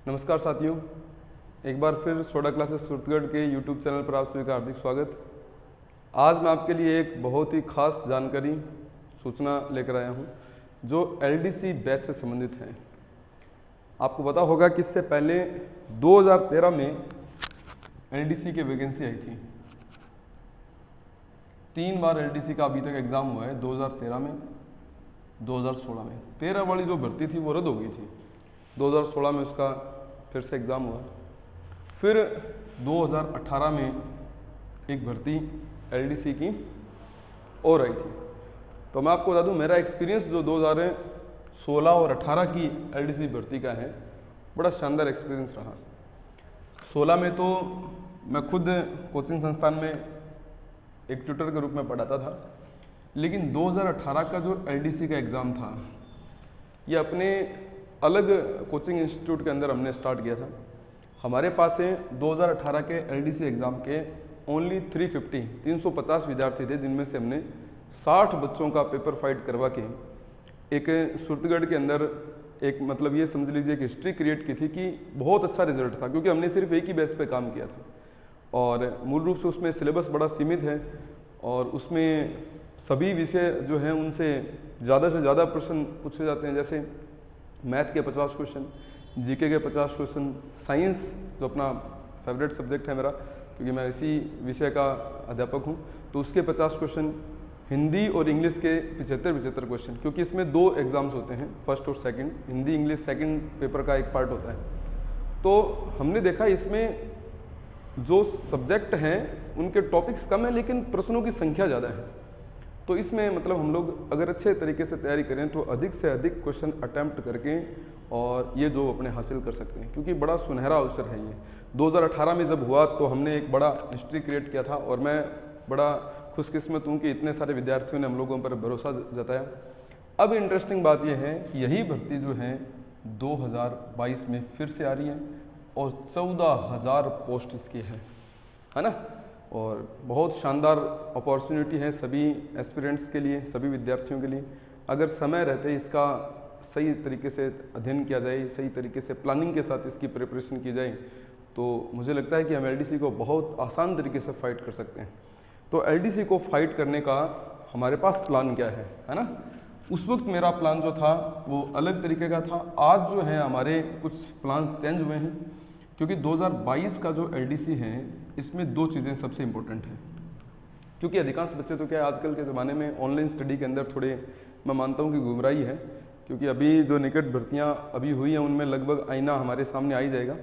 नमस्कार साथियों, एक बार फिर सोडा क्लासेस सूरतगढ़ के यूट्यूब चैनल पर आप सभी का हार्दिक स्वागत। आज मैं आपके लिए एक बहुत ही खास जानकारी सूचना लेकर आया हूं जो एलडीसी बैच से संबंधित है। आपको पता होगा कि इससे पहले 2013 में एलडीसी की वैकेंसी आई थी। 3 बार एलडीसी का अभी तक एग्ज़ाम हुआ है, 2013 में, 2016 में। 13 वाली जो भर्ती थी वो रद्द हो गई थी। 2016 में उसका फिर से एग्ज़ाम हुआ। फिर 2018 में एक भर्ती एलडीसी की और आई थी। तो मैं आपको बता दूं, मेरा एक्सपीरियंस जो 2016 और 18 की एलडीसी भर्ती का है, बड़ा शानदार एक्सपीरियंस रहा। 16 में तो मैं खुद कोचिंग संस्थान में एक ट्यूटर के रूप में पढ़ाता था, लेकिन 2018 का जो एलडीसी का एग्ज़ाम था, ये अपने अलग कोचिंग इंस्टीट्यूट के अंदर हमने स्टार्ट किया था। हमारे पास से 2018 के एलडीसी एग्ज़ाम के ओनली 350 विद्यार्थी थे, जिनमें से हमने 60 बच्चों का पेपर फाइट करवा के एक सूरतगढ़ के अंदर एक मतलब ये समझ लीजिए कि हिस्ट्री क्रिएट की थी कि बहुत अच्छा रिजल्ट था, क्योंकि हमने सिर्फ एक ही बैच पे काम किया था और मूल रूप से उसमें सिलेबस बड़ा सीमित है और उसमें सभी विषय जो हैं उनसे ज़्यादा से ज़्यादा प्रश्न पूछे जाते हैं। जैसे मैथ के 50 क्वेश्चन, जीके के 50 क्वेश्चन, साइंस जो अपना फेवरेट सब्जेक्ट है मेरा, क्योंकि मैं इसी विषय का अध्यापक हूँ, तो उसके 50 क्वेश्चन, हिंदी और इंग्लिश के 75 क्वेश्चन, क्योंकि इसमें 2 एग्ज़ाम्स होते हैं, फर्स्ट और second. Hindi English second paper का एक पार्ट होता है। तो हमने देखा इसमें जो सब्जेक्ट हैं उनके टॉपिक्स कम है, लेकिन प्रश्नों की संख्या ज़्यादा है। तो इसमें मतलब हम लोग अगर अच्छे तरीके से तैयारी करें तो अधिक से अधिक क्वेश्चन अटैम्प्ट करके और ये जो अपने हासिल कर सकते हैं, क्योंकि बड़ा सुनहरा अवसर है ये। 2018 में जब हुआ तो हमने एक बड़ा हिस्ट्री क्रिएट किया था और मैं बड़ा खुशकिस्मत हूँ कि इतने सारे विद्यार्थियों ने हम लोगों पर भरोसा जताया। अब इंटरेस्टिंग बात यह है कि यही भर्ती जो है 2022 में फिर से आ रही है और 14,000 पोस्ट इसकी है ना। और बहुत शानदार अपॉर्चुनिटी है सभी एस्पिरेंट्स के लिए, सभी विद्यार्थियों के लिए। अगर समय रहते इसका सही तरीके से अध्ययन किया जाए, सही तरीके से प्लानिंग के साथ इसकी प्रिपरेशन की जाए, तो मुझे लगता है कि हम एलडीसी को बहुत आसान तरीके से फाइट कर सकते हैं। तो एलडीसी को फाइट करने का हमारे पास प्लान क्या है ना। उस वक्त मेरा प्लान जो था वो अलग तरीके का था। आज जो है हमारे कुछ प्लान्स चेंज हुए हैं, क्योंकि 2022 का जो एलडीसी है इसमें 2 चीज़ें सबसे इम्पोर्टेंट हैं। क्योंकि अधिकांश बच्चे तो क्या है, आजकल के ज़माने में ऑनलाइन स्टडी के अंदर थोड़े, मैं मानता हूँ कि गुमराही है, क्योंकि अभी जो निकट भर्तियाँ अभी हुई हैं उनमें लगभग आईना हमारे सामने आ ही जाएगा।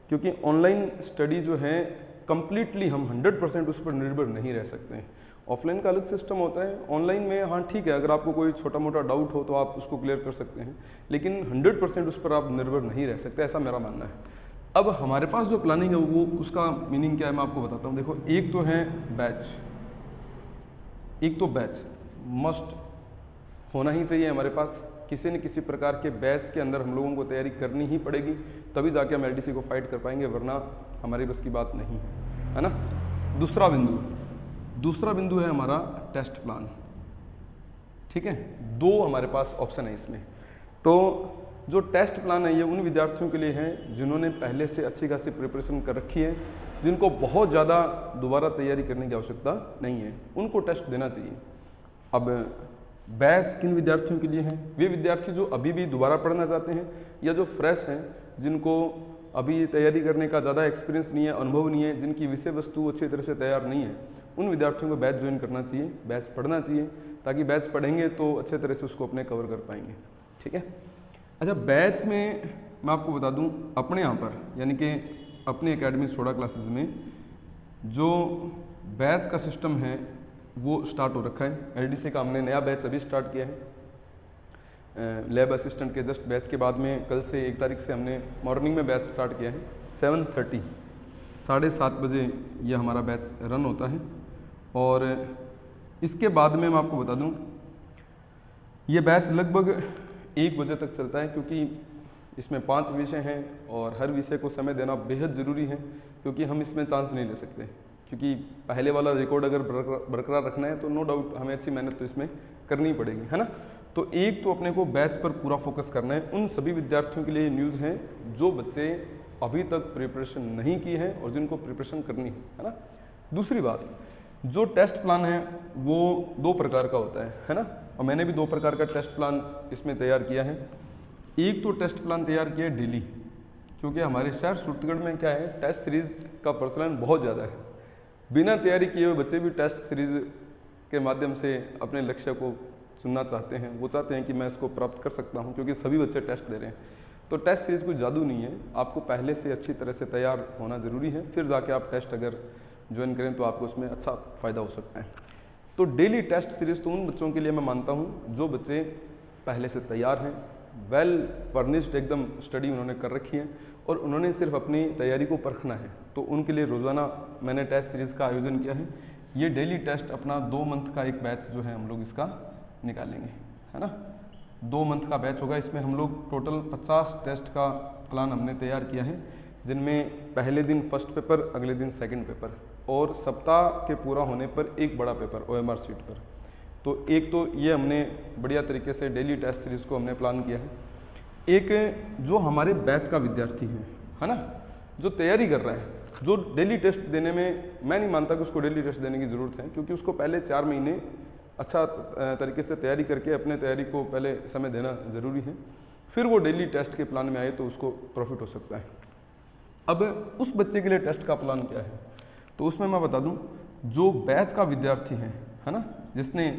क्योंकि ऑनलाइन स्टडी जो है कम्प्लीटली हम 100% उस पर निर्भर नहीं रह सकते हैं। ऑफलाइन का अलग सिस्टम होता है, ऑनलाइन में हाँ ठीक है, अगर आपको कोई छोटा मोटा डाउट हो तो आप उसको क्लियर कर सकते हैं, लेकिन 100% उस पर आप निर्भर नहीं रह सकते, ऐसा मेरा मानना है। अब हमारे पास जो प्लानिंग है वो उसका मीनिंग क्या है मैं आपको बताता हूँ। देखो, एक तो है बैच, एक तो बैच मस्ट होना ही चाहिए हमारे पास। किसी न किसी प्रकार के बैच के अंदर हम लोगों को तैयारी करनी ही पड़ेगी, तभी जाके हम एलडीसी को फाइट कर पाएंगे, वरना हमारी बस की बात नहीं है ना। दूसरा बिंदु है हमारा टेस्ट प्लान। ठीक है, 2 हमारे पास ऑप्शन है इसमें। तो जो टेस्ट प्लान है ये उन विद्यार्थियों के लिए है जिन्होंने पहले से अच्छी खासी प्रिपरेशन कर रखी है, जिनको बहुत ज़्यादा दोबारा तैयारी करने की आवश्यकता नहीं है, उनको टेस्ट देना चाहिए। अब बैच किन विद्यार्थियों के लिए है? वे विद्यार्थी जो अभी भी दोबारा पढ़ना चाहते हैं या जो फ्रेश हैं, जिनको अभी तैयारी करने का ज़्यादा एक्सपीरियंस नहीं है, अनुभव नहीं है, जिनकी विषय वस्तु अच्छी तरह से तैयार नहीं है, उन विद्यार्थियों को बैच ज्वाइन करना चाहिए, बैच पढ़ना चाहिए, ताकि बैच पढ़ेंगे तो अच्छे तरह से उसको अपने कवर कर पाएंगे। ठीक है। अच्छा, बैच में मैं आपको बता दूं, अपने यहाँ पर यानी कि अपनी एकेडमी सोडा क्लासेस में जो बैच का सिस्टम है वो स्टार्ट हो रखा है। एलडीसी का हमने नया बैच अभी स्टार्ट किया है। लैब असिस्टेंट के जस्ट बैच के बाद में कल से 1 तारीख से हमने मॉर्निंग में बैच स्टार्ट किया है। 7:30 7:30 बजे ये हमारा बैच रन होता है। और इसके बाद में मैं आपको बता दूँ, ये बैच लगभग 1 बजे तक चलता है, क्योंकि इसमें 5 विषय हैं और हर विषय को समय देना बेहद ज़रूरी है, क्योंकि हम इसमें चांस नहीं ले सकते। क्योंकि पहले वाला रिकॉर्ड अगर बरकरार रखना है तो नो डाउट हमें अच्छी मेहनत तो इसमें करनी पड़ेगी, है ना। तो एक तो अपने को बैच पर पूरा फोकस करना है। उन सभी विद्यार्थियों के लिए न्यूज़ है जो बच्चे अभी तक प्रिपरेशन नहीं की है और जिनको प्रिपरेशन करनी है ना। दूसरी बात, जो टेस्ट प्लान है वो 2 प्रकार का होता है ना, और मैंने भी 2 प्रकार का टेस्ट प्लान इसमें तैयार किया है। एक तो टेस्ट प्लान तैयार किया है डेली, क्योंकि हमारे शहर सूरतगढ़ में क्या है, टेस्ट सीरीज़ का प्रचलन बहुत ज़्यादा है। बिना तैयारी किए हुए बच्चे भी टेस्ट सीरीज़ के माध्यम से अपने लक्ष्य को चुनना चाहते हैं। वो चाहते हैं कि मैं इसको प्राप्त कर सकता हूँ, क्योंकि सभी बच्चे टेस्ट दे रहे हैं। तो टेस्ट सीरीज़ कोई जादू नहीं है, आपको पहले से अच्छी तरह से तैयार होना ज़रूरी है, फिर जाके आप टेस्ट अगर ज्वाइन करें तो आपको उसमें अच्छा फ़ायदा हो सकता है। तो डेली टेस्ट सीरीज़ तो उन बच्चों के लिए मैं मानता हूँ जो बच्चे पहले से तैयार हैं, वेल फर्निश्ड एकदम स्टडी उन्होंने कर रखी है और उन्होंने सिर्फ अपनी तैयारी को परखना है। तो उनके लिए रोज़ाना मैंने टेस्ट सीरीज़ का आयोजन किया है। ये डेली टेस्ट अपना 2 मंथ का एक बैच जो है हम लोग इसका निकालेंगे, है ना। 2 मंथ का बैच होगा। इसमें हम लोग टोटल 50 टेस्ट का प्लान हमने तैयार किया है, जिनमें पहले दिन फर्स्ट पेपर, अगले दिन सेकंड पेपर और सप्ताह के पूरा होने पर एक बड़ा पेपर OMR सीट पर। तो एक तो ये हमने बढ़िया तरीके से डेली टेस्ट सीरीज़ को हमने प्लान किया है। एक जो हमारे बैच का विद्यार्थी है ना, जो तैयारी कर रहा है, जो डेली टेस्ट देने में, मैं नहीं मानता कि उसको डेली टेस्ट देने की ज़रूरत है, क्योंकि उसको पहले 4 महीने अच्छा तरीके से तैयारी करके अपने तैयारी को पहले समय देना ज़रूरी है, फिर वो डेली टेस्ट के प्लान में आए तो उसको प्रॉफिट हो सकता है। अब उस बच्चे के लिए टेस्ट का प्लान क्या है, तो उसमें मैं बता दूं, जो बैच का विद्यार्थी है ना, जिसने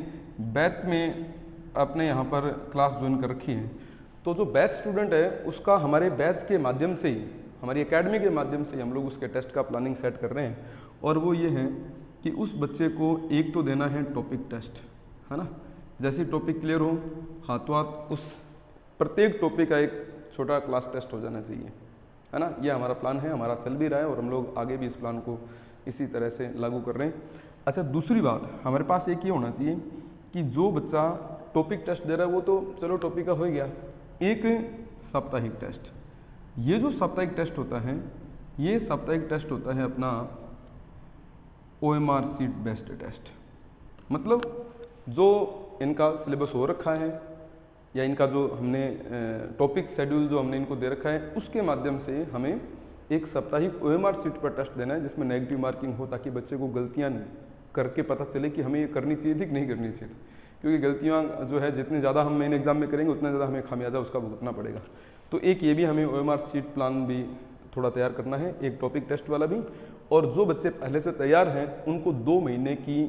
बैच में अपने यहाँ पर क्लास ज्वाइन कर रखी है, तो जो बैच स्टूडेंट है उसका हमारे बैच के माध्यम से ही, हमारी एकेडमी के माध्यम से ही हम लोग उसके टेस्ट का प्लानिंग सेट कर रहे हैं। और वो ये है कि उस बच्चे को एक तो देना है टॉपिक टेस्ट, है ना। जैसे टॉपिक क्लियर हो, हाथों हाथ उस प्रत्येक टॉपिक का एक छोटा क्लास टेस्ट हो जाना चाहिए, है ना। ये हमारा प्लान है, हमारा चल भी रहा है और हम लोग आगे भी इस प्लान को इसी तरह से लागू कर रहे हैं। अच्छा, दूसरी बात हमारे पास एक ये होना चाहिए कि जो बच्चा टॉपिक टेस्ट दे रहा है वो तो चलो टॉपिक का हो गया, एक साप्ताहिक टेस्ट। ये जो साप्ताहिक टेस्ट होता है, ये साप्ताहिक टेस्ट होता है अपना OMR सीट बेस्ड टेस्ट। मतलब जो इनका सिलेबस हो रखा है या इनका जो हमने टॉपिक शेड्यूल जो हमने इनको दे रखा है, उसके माध्यम से हमें एक साप्ताहिक OMR सीट पर टेस्ट देना है, जिसमें नेगेटिव मार्किंग हो, ताकि बच्चे को गलतियां करके पता चले कि हमें ये करनी चाहिए थी कि नहीं करनी चाहिए थी। क्योंकि गलतियां जो है जितनी ज़्यादा हम मेन एग्जाम में करेंगे उतना ज़्यादा हमें खामियाजा उसका भुगतना पड़ेगा। तो एक ये भी हमें OMR सीट प्लान भी थोड़ा तैयार करना है, एक टॉपिक टेस्ट वाला भी। और जो बच्चे पहले से तैयार हैं उनको 2 महीने की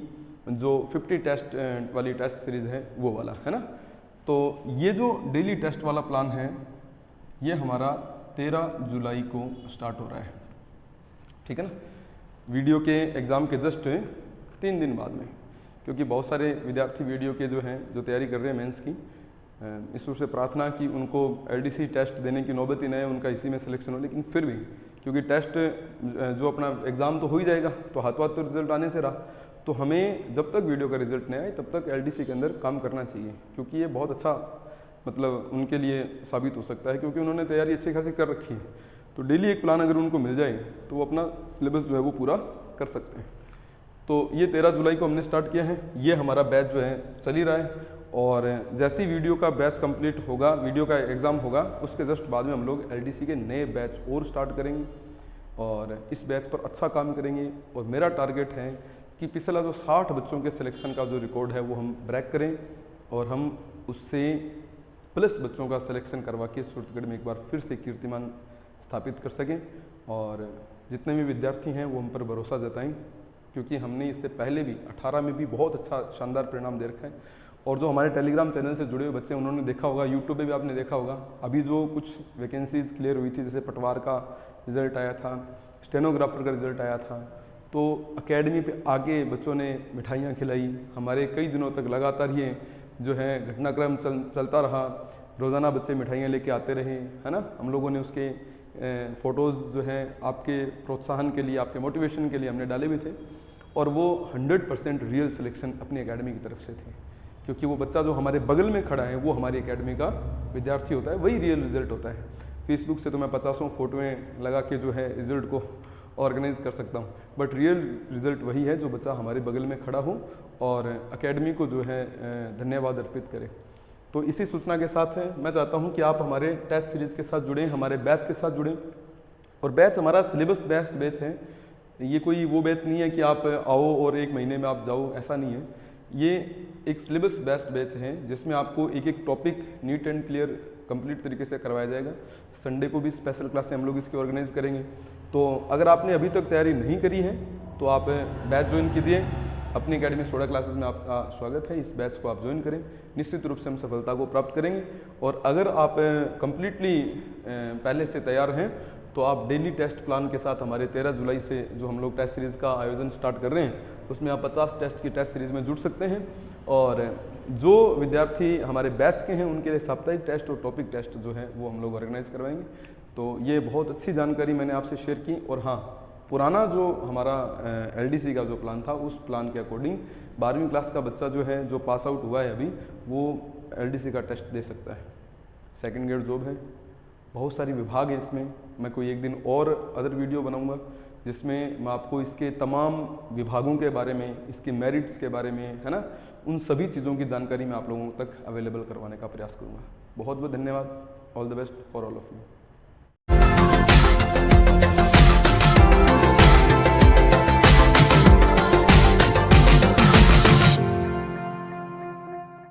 जो 50 टेस्ट वाली टेस्ट सीरीज़ है वो वाला, है ना। तो ये जो डेली टेस्ट वाला प्लान है ये हमारा 13 जुलाई को स्टार्ट हो रहा है, ठीक है ना। वीडियो के एग्ज़ाम के जस्ट 3 दिन बाद में, क्योंकि बहुत सारे विद्यार्थी वीडियो के जो हैं जो तैयारी कर रहे हैं मेंस की, ईश्वर से प्रार्थना कि उनको LDC टेस्ट देने की नौबत ही न है, उनका इसी में सिलेक्शन हो। लेकिन फिर भी क्योंकि टेस्ट जो अपना एग्ज़ाम तो हो ही जाएगा, तो हाथों हाथ तो रिजल्ट आने से रहा, तो हमें जब तक वीडियो का रिजल्ट नहीं आए तब तक LDC के अंदर काम करना चाहिए, क्योंकि ये बहुत अच्छा मतलब उनके लिए साबित हो सकता है, क्योंकि उन्होंने तैयारी अच्छी खासी कर रखी है। तो डेली एक प्लान अगर उनको मिल जाए तो वो अपना सिलेबस जो है वो पूरा कर सकते हैं। तो ये 13 जुलाई को हमने स्टार्ट किया है। ये हमारा बैच जो है चल ही रहा है, और जैसे ही वीडियो का बैच कंप्लीट होगा, वीडियो का एग्ज़ाम होगा, उसके जस्ट बाद में हम लोग LDC के नए बैच और स्टार्ट करेंगे और इस बैच पर अच्छा काम करेंगे। और मेरा टारगेट है कि पिछला जो 60 बच्चों के सिलेक्शन का जो रिकॉर्ड है वो हम ब्रेक करें और हम उससे प्लस बच्चों का सिलेक्शन करवा के सूरतगढ़ में एक बार फिर से कीर्तिमान स्थापित कर सकें। और जितने भी विद्यार्थी हैं वो हम पर भरोसा जताएं, क्योंकि हमने इससे पहले भी 18 में भी बहुत अच्छा शानदार परिणाम दे रखा है। और जो हमारे टेलीग्राम चैनल से जुड़े हुए बच्चे उन्होंने देखा होगा, यूट्यूब पे भी आपने देखा होगा, अभी जो कुछ वैकेंसीज़ क्लियर हुई थी, जैसे पटवार का रिज़ल्ट आया था, स्टेनोग्राफर का रिज़ल्ट आया था, तो एकेडमी पे आके बच्चों ने मिठाइयाँ खिलाई। हमारे कई दिनों तक लगातार ये जो है घटनाक्रम चलता रहा, रोज़ाना बच्चे मिठाइयाँ लेके आते रहे, है ना। हम लोगों ने उसके फ़ोटोज़ जो हैं आपके प्रोत्साहन के लिए, आपके मोटिवेशन के लिए हमने डाले भी थे, और वो 100% रियल सिलेक्शन अपनी एकेडमी की तरफ से थे, क्योंकि वो बच्चा जो हमारे बगल में खड़ा है वो हमारी एकेडमी का विद्यार्थी होता है, वही रियल रिज़ल्ट होता है। फेसबुक से तो मैं 50 फोटोएँ लगा के जो है रिज़ल्ट को ऑर्गेनाइज कर सकता हूँ, बट रियल रिज़ल्ट वही है जो बच्चा हमारे बगल में खड़ा हो और एकेडमी को जो है धन्यवाद अर्पित करे। तो इसी सूचना के साथ मैं चाहता हूं कि आप हमारे टेस्ट सीरीज़ के साथ जुड़ें, हमारे बैच के साथ जुड़ें। और बैच हमारा सिलेबस बेस्ड बैच है, ये कोई वो बैच नहीं है कि आप आओ और 1 महीने में आप जाओ, ऐसा नहीं है। ये एक सिलेबस बेस्ड बैच है जिसमें आपको एक एक topic neat and clear complete तरीके से करवाया जाएगा। संडे को भी स्पेशल क्लासें हम लोग इसकी ऑर्गेनाइज करेंगे। तो अगर आपने अभी तक तैयारी नहीं करी है तो आप बैच ज्वाइन कीजिए। अपनी अकेडमी सोडा क्लासेस में आपका स्वागत है, इस बैच को आप ज्वाइन करें, निश्चित रूप से हम सफलता को प्राप्त करेंगे। और अगर आप कंप्लीटली पहले से तैयार हैं तो आप डेली टेस्ट प्लान के साथ हमारे 13 जुलाई से जो हम लोग टेस्ट सीरीज़ का आयोजन स्टार्ट कर रहे हैं उसमें आप 50 टेस्ट की टेस्ट सीरीज़ में जुड़ सकते हैं। और जो विद्यार्थी हमारे बैच के हैं उनके लिए साप्ताहिक टेस्ट और टॉपिक टेस्ट जो है वो हम लोग ऑर्गेनाइज करवाएंगे। तो ये बहुत अच्छी जानकारी मैंने आपसे शेयर की। और हाँ, पुराना जो हमारा LDC का जो प्लान था उस प्लान के अकॉर्डिंग 12वीं क्लास का बच्चा जो है जो पास आउट हुआ है अभी वो LDC का टेस्ट दे सकता है। सेकंड ग्रेड जॉब है, बहुत सारी विभाग है इसमें। मैं कोई एक दिन और अदर वीडियो बनाऊंगा जिसमें मैं आपको इसके तमाम विभागों के बारे में, इसके मेरिट्स के बारे में, है ना, उन सभी चीज़ों की जानकारी मैं आप लोगों तक अवेलेबल करवाने का प्रयास करूंगा। बहुत बहुत धन्यवाद। All the best for all of you.